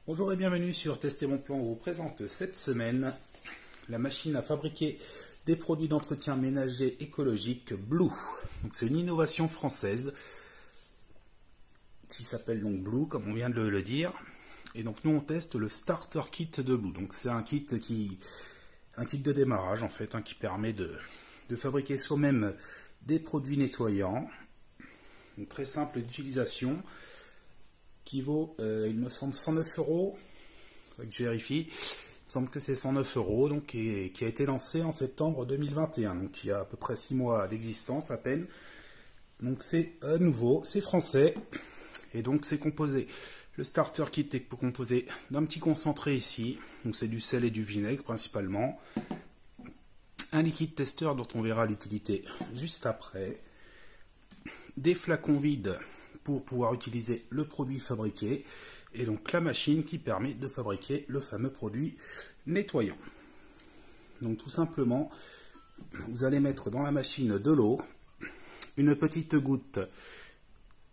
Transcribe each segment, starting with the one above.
Bonjour et bienvenue sur Tester mon plan. On vous présente cette semaine la machine à fabriquer des produits d'entretien ménager écologique Blue. C'est une innovation française qui s'appelle donc Blue, comme on vient de le dire. Et donc nous on teste le starter kit de Blue. Donc c'est un kit de démarrage en fait, qui permet de fabriquer soi-même des produits nettoyants. Donc, très simple d'utilisation, qui vaut, il me semble, 109 €. Je vérifie. Il me semble que c'est 109 €, donc, qui a été lancé en septembre 2021, donc il y a à peu près 6 mois d'existence à peine. Donc c'est nouveau, c'est français, et donc c'est composé. Le starter kit est composé d'un petit concentré ici, donc c'est du sel et du vinaigre principalement. Un liquide testeur dont on verra l'utilité juste après. Des flacons vides pour pouvoir utiliser le produit fabriqué, et donc la machine qui permet de fabriquer le fameux produit nettoyant. Donc tout simplement, vous allez mettre dans la machine de l'eau, une petite goutte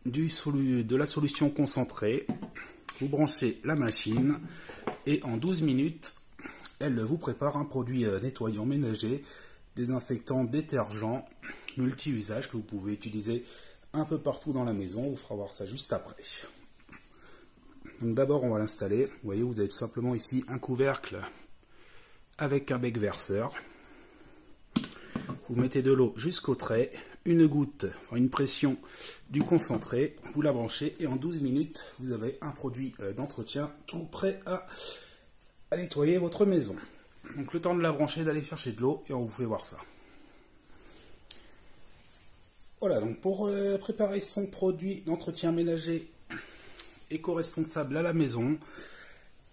de la solution concentrée, vous branchez la machine et en 12 minutes, elle vous prépare un produit nettoyant ménager, désinfectant, détergent, multi-usage que vous pouvez utiliser un peu partout dans la maison. On vous fera voir ça juste après. Donc d'abord on va l'installer. Vous voyez, vous avez tout simplement ici un couvercle avec un bec verseur. Vous mettez de l'eau jusqu'au trait, une goutte, enfin une pression du concentré, vous la branchez et en 12 minutes vous avez un produit d'entretien tout prêt à nettoyer votre maison. Donc le temps de la brancher, d'aller chercher de l'eau et on vous fait voir ça. Voilà, donc pour préparer son produit d'entretien ménager éco-responsable à la maison,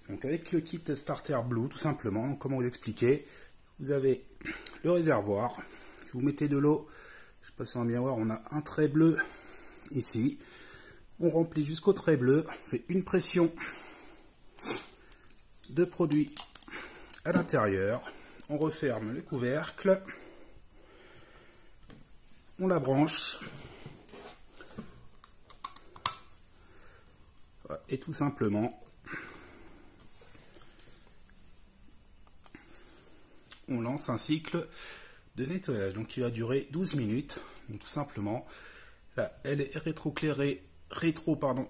donc avec le kit Starter Blue tout simplement, comment vous expliquer, vous avez le réservoir, vous mettez de l'eau, je ne sais pas si on va bien voir, on a un trait bleu ici, on remplit jusqu'au trait bleu, on fait une pression de produit à l'intérieur, on referme le couvercle, on la branche et tout simplement on lance un cycle de nettoyage, donc qui va durer 12 minutes. Donc tout simplement, là elle est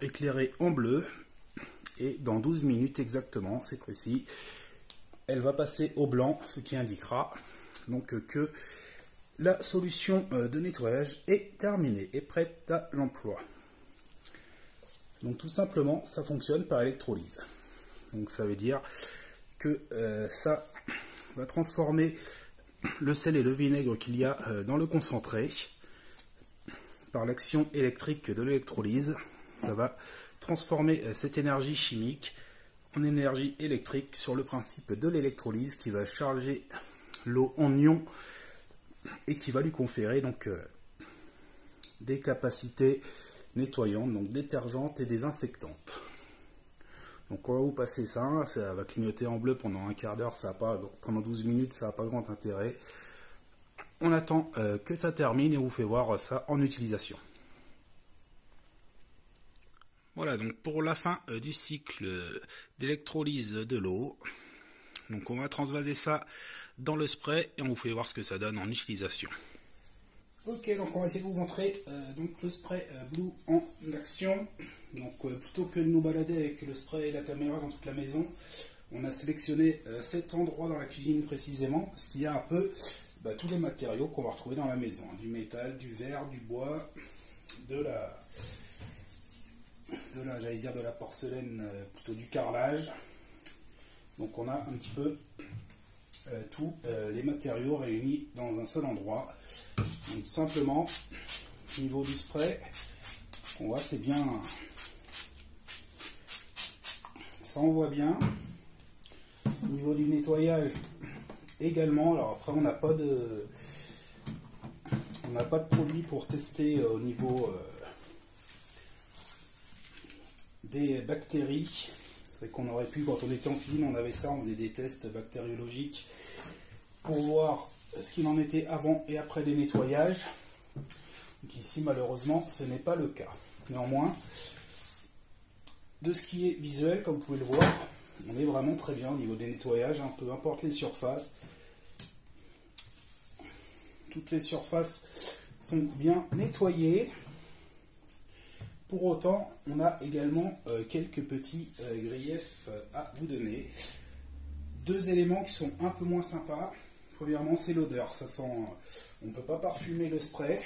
éclairée en bleu, et dans 12 minutes exactement, c'est précis, elle va passer au blanc, ce qui indiquera donc que la solution de nettoyage est terminée et prête à l'emploi. Donc tout simplement, ça fonctionne par électrolyse. Donc ça veut dire que ça va transformer le sel et le vinaigre qu'il y a dans le concentré par l'action électrique de l'électrolyse. Ça va transformer cette énergie chimique en énergie électrique sur le principe de l'électrolyse, qui va charger l'eau en ions et qui va lui conférer donc des capacités nettoyantes, donc détergentes et désinfectantes. Donc on va vous passer ça, ça va clignoter en bleu pendant un quart d'heure, pendant 12 minutes, ça n'a pas grand intérêt. On attend que ça termine et on vous fait voir ça en utilisation. Voilà, donc pour la fin du cycle d'électrolyse de l'eau, donc on va transvaser ça dans le spray et on vous fait voir ce que ça donne en utilisation. Ok, donc on va essayer de vous montrer donc le spray Blue en action. Donc plutôt que de nous balader avec le spray et la caméra dans toute la maison, on a sélectionné cet endroit dans la cuisine précisément, parce qu'il y a un peu tous les matériaux qu'on va retrouver dans la maison, du métal, du verre, du bois, de la porcelaine, plutôt du carrelage. Donc on a un petit peu tous les matériaux réunis dans un seul endroit. Donc tout simplement, au niveau du spray, on voit c'est bien, ça envoie bien. Au niveau du nettoyage également, alors après on n'a pas de produit pour tester au niveau des bactéries. C'est vrai qu'on aurait pu, quand on était en cuisine, on avait ça, on faisait des tests bactériologiques pour voir ce qu'il en était avant et après les nettoyages. Donc ici malheureusement ce n'est pas le cas. Néanmoins, de ce qui est visuel, comme vous pouvez le voir, on est vraiment très bien au niveau des nettoyages, hein, peu importe les surfaces. Toutes les surfaces sont bien nettoyées. Pour autant, on a également quelques petits griefs à vous donner. Deux éléments qui sont un peu moins sympas. Premièrement, c'est l'odeur. Ça sent. On ne peut pas parfumer le spray.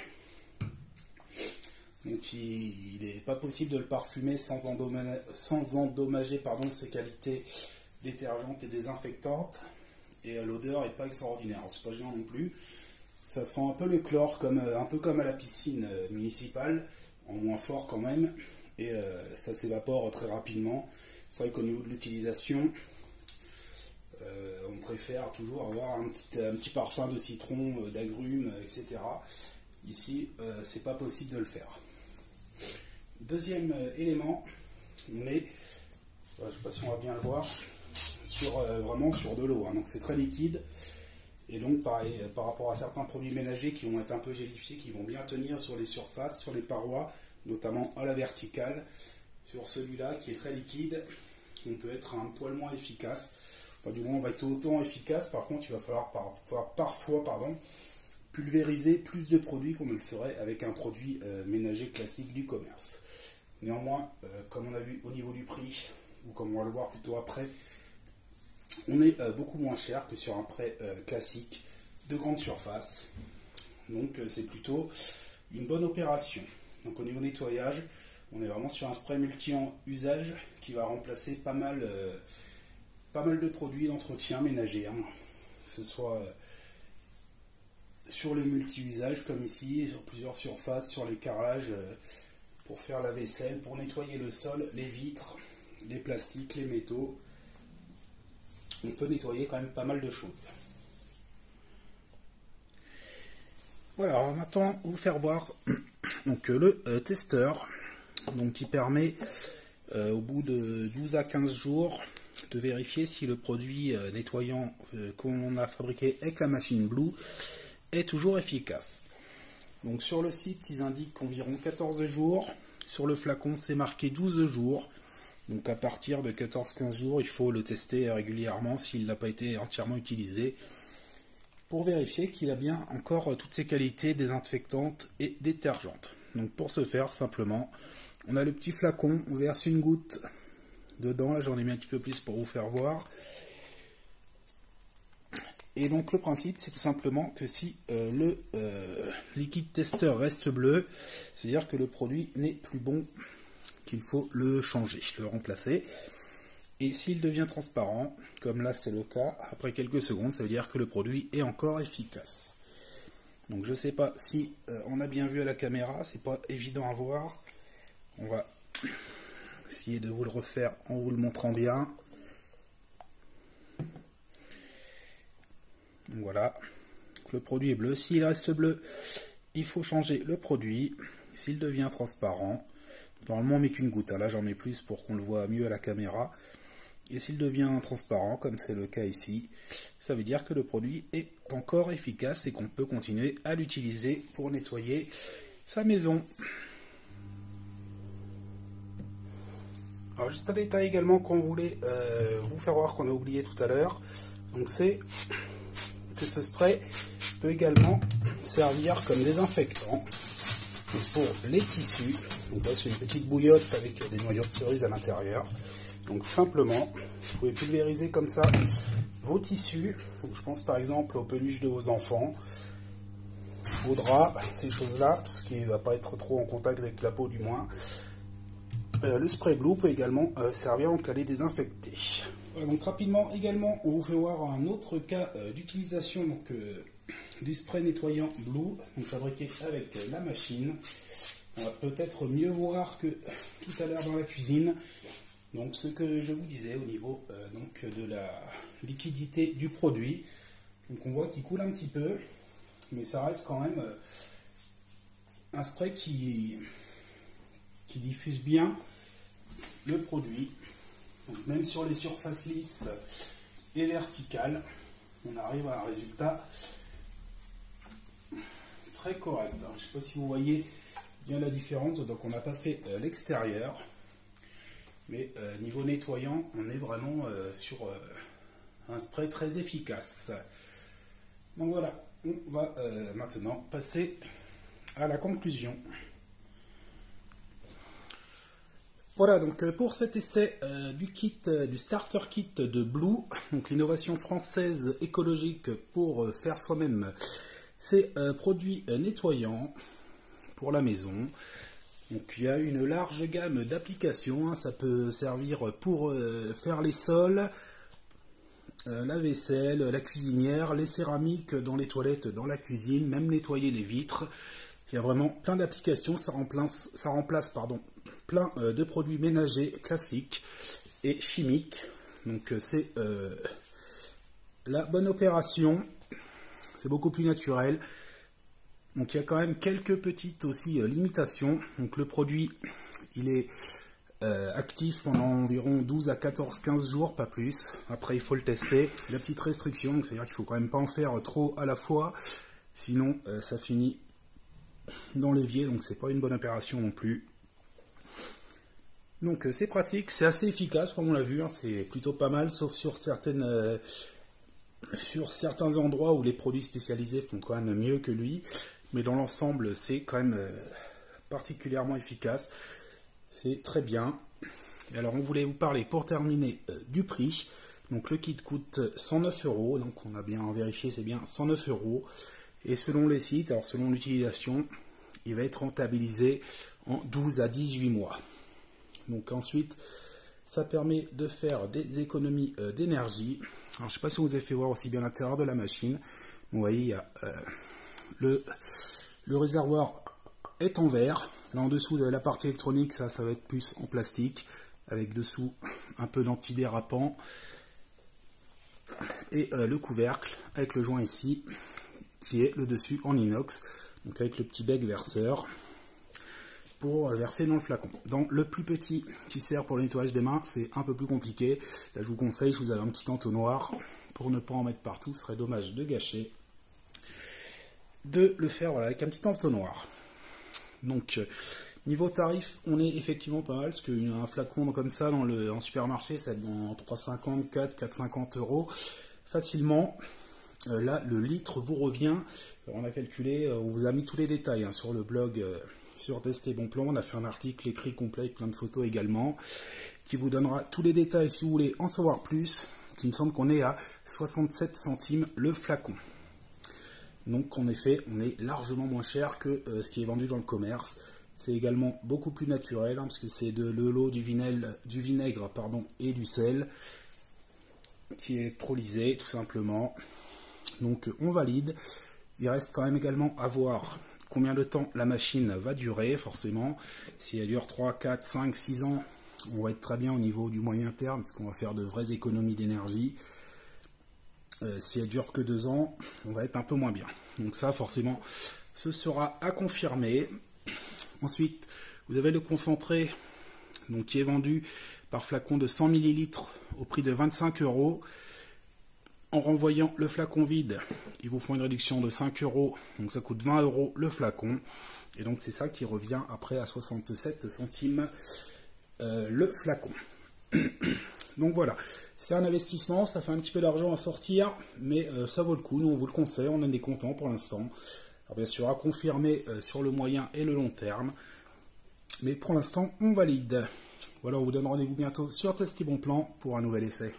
Donc, il n'est pas possible de le parfumer sans endommager ses qualités détergentes et désinfectantes. Et l'odeur n'est pas extraordinaire. C'est pas gênant non plus. Ça sent un peu le chlore, un peu comme à la piscine municipale, en moins fort quand même. Et ça s'évapore très rapidement. C'est vrai qu'au niveau de l'utilisation, on préfère toujours avoir un petit parfum de citron, d'agrumes, etc. Ici, c'est pas possible de le faire. Deuxième élément, on est, je ne sais pas si on va bien le voir, vraiment sur de l'eau, hein. Donc c'est très liquide. Et donc pareil, par rapport à certains produits ménagers qui vont être un peu gélifiés, qui vont bien tenir sur les surfaces, sur les parois, notamment à la verticale. Sur celui-là qui est très liquide, on peut être un poil moins efficace. Enfin, du moins on va être autant efficace, par contre il va falloir parfois pulvériser plus de produits qu'on ne le ferait avec un produit ménager classique du commerce. Néanmoins, comme on a vu au niveau du prix, ou comme on va le voir plutôt après, on est beaucoup moins cher que sur un spray classique de grande surface. Donc c'est plutôt une bonne opération. Donc au niveau nettoyage, on est vraiment sur un spray multi-usage qui va remplacer pas mal de produits d'entretien ménager, hein. Que ce soit sur les multi-usages comme ici, sur plusieurs surfaces, sur les carrelages pour faire la vaisselle, pour nettoyer le sol, les vitres, les plastiques, les métaux. On peut nettoyer quand même pas mal de choses. Voilà, alors maintenant vous faire voir donc, le testeur qui permet au bout de 12 à 15 jours de vérifier si le produit nettoyant qu'on a fabriqué avec la machine Blue est toujours efficace. Donc sur le site ils indiquent environ 14 jours, sur le flacon c'est marqué 12 jours. Donc à partir de 14-15 jours, il faut le tester régulièrement s'il n'a pas été entièrement utilisé pour vérifier qu'il a bien encore toutes ses qualités désinfectantes et détergentes. Donc pour ce faire, simplement, on a le petit flacon, on verse une goutte dedans, là j'en ai mis un petit peu plus pour vous faire voir. Et donc le principe c'est tout simplement que si le liquide testeur reste bleu, c'est-à-dire que le produit n'est plus bon, qu'il faut le changer, le remplacer. Et s'il devient transparent, comme là c'est le cas, après quelques secondes, ça veut dire que le produit est encore efficace. Donc je ne sais pas si on a bien vu à la caméra, c'est pas évident à voir. On va essayer de vous le refaire en vous le montrant bien. Donc voilà, donc le produit est bleu. S'il reste bleu, il faut changer le produit. S'il devient transparent, normalement on met qu'une goutte, là j'en mets plus pour qu'on le voit mieux à la caméra. Et s'il devient transparent, comme c'est le cas ici, ça veut dire que le produit est encore efficace et qu'on peut continuer à l'utiliser pour nettoyer sa maison. Alors juste un détail également qu'on voulait vous faire voir qu'on a oublié tout à l'heure, donc c'est que ce spray peut également servir comme désinfectant pour les tissus. Donc là c'est une petite bouillotte avec des noyaux de cerise à l'intérieur. Donc simplement, vous pouvez pulvériser comme ça vos tissus. Donc, je pense par exemple aux peluches de vos enfants, aux draps, ces choses-là, tout ce qui ne va pas être trop en contact avec la peau du moins. Le spray Blue peut également servir en cas de désinfecter. Voilà, donc rapidement également, on vous fait voir un autre cas d'utilisation du spray nettoyant Blue, donc fabriqué avec la machine. On va peut-être mieux voir que tout à l'heure dans la cuisine. Donc ce que je vous disais au niveau de la liquidité du produit, donc on voit qu'il coule un petit peu, mais ça reste quand même un spray qui diffuse bien le produit. Donc même sur les surfaces lisses et verticales, on arrive à un résultat très correct. Alors, je ne sais pas si vous voyez bien la différence, donc on n'a pas fait l'extérieur. Mais niveau nettoyant, on est vraiment sur un spray très efficace. Donc voilà, on va maintenant passer à la conclusion. Voilà, donc pour cet essai du starter kit de Blue, donc l'innovation française écologique pour faire soi-même ces produits nettoyants pour la maison. Donc il y a une large gamme d'applications, hein. Ça peut servir pour faire les sols, la vaisselle, la cuisinière, les céramiques dans les toilettes, dans la cuisine, même nettoyer les vitres. Il y a vraiment plein d'applications, ça remplace plein de produits ménagers classiques et chimiques. Donc c'est la bonne opération, c'est beaucoup plus naturel. Donc il y a quand même quelques petites aussi limitations. Donc le produit, il est actif pendant environ 12 à 15 jours, pas plus. Après il faut le tester. La petite restriction, c'est-à-dire qu'il ne faut quand même pas en faire trop à la fois, sinon ça finit dans l'évier, donc c'est pas une bonne opération non plus. Donc c'est pratique, c'est assez efficace comme on l'a vu, hein, c'est plutôt pas mal, sauf sur certains endroits où les produits spécialisés font quand même mieux que lui, mais dans l'ensemble c'est quand même particulièrement efficace, c'est très bien. Et alors on voulait vous parler pour terminer du prix. Donc le kit coûte 109 €, donc on a bien vérifié, c'est bien 109 €. Et selon les sites, alors selon l'utilisation, il va être rentabilisé en 12 à 18 mois. Donc ensuite, ça permet de faire des économies d'énergie. Alors je ne sais pas si on vous a fait voir aussi bien l'intérieur de la machine. Vous voyez, il y a le réservoir est en verre. Là en dessous, vous avez la partie électronique, ça va être plus en plastique, avec dessous un peu d'antidérapant. Et le couvercle avec le joint ici, qui est le dessus en inox, donc avec le petit bec verseur pour verser dans le flacon. Dans le plus petit qui sert pour le nettoyage des mains, c'est un peu plus compliqué. Là je vous conseille, si vous avez un petit entonnoir, pour ne pas en mettre partout, ce serait dommage de gâcher, de le faire voilà, avec un petit entonnoir. Donc niveau tarif, on est effectivement pas mal, parce qu'un flacon comme ça en supermarché, ça va être dans 3,50, 4,50 € facilement. Là, le litre vous revient, on a calculé, on vous a mis tous les détails hein, sur le blog sur Tester Bon Plan. On a fait un article écrit complet avec plein de photos également, qui vous donnera tous les détails si vous voulez en savoir plus. Il me semble qu'on est à 67 centimes le flacon. Donc en effet, on est largement moins cher que ce qui est vendu dans le commerce. C'est également beaucoup plus naturel, hein, parce que c'est de l'eau, du vinaigre et du sel, qui est électrolysé tout simplement. Donc on valide. Il reste quand même également à voir combien de temps la machine va durer, forcément. Si elle dure 3, 4, 5, 6 ans, on va être très bien au niveau du moyen terme, parce qu'on va faire de vraies économies d'énergie. Si elle dure que 2 ans, on va être un peu moins bien. Donc ça, forcément, ce sera à confirmer. Ensuite, vous avez le concentré, donc, qui est vendu par flacon de 100 ml au prix de 25 €. En renvoyant le flacon vide, ils vous font une réduction de 5 €, donc ça coûte 20 € le flacon. Et donc c'est ça qui revient après à 67 centimes le flacon. Donc voilà, c'est un investissement, ça fait un petit peu d'argent à sortir, mais ça vaut le coup, nous on vous le conseille, on en est content pour l'instant. Alors bien sûr à confirmer sur le moyen et le long terme, mais pour l'instant on valide. Voilà, on vous donne rendez-vous bientôt sur Tester Bon Plan pour un nouvel essai.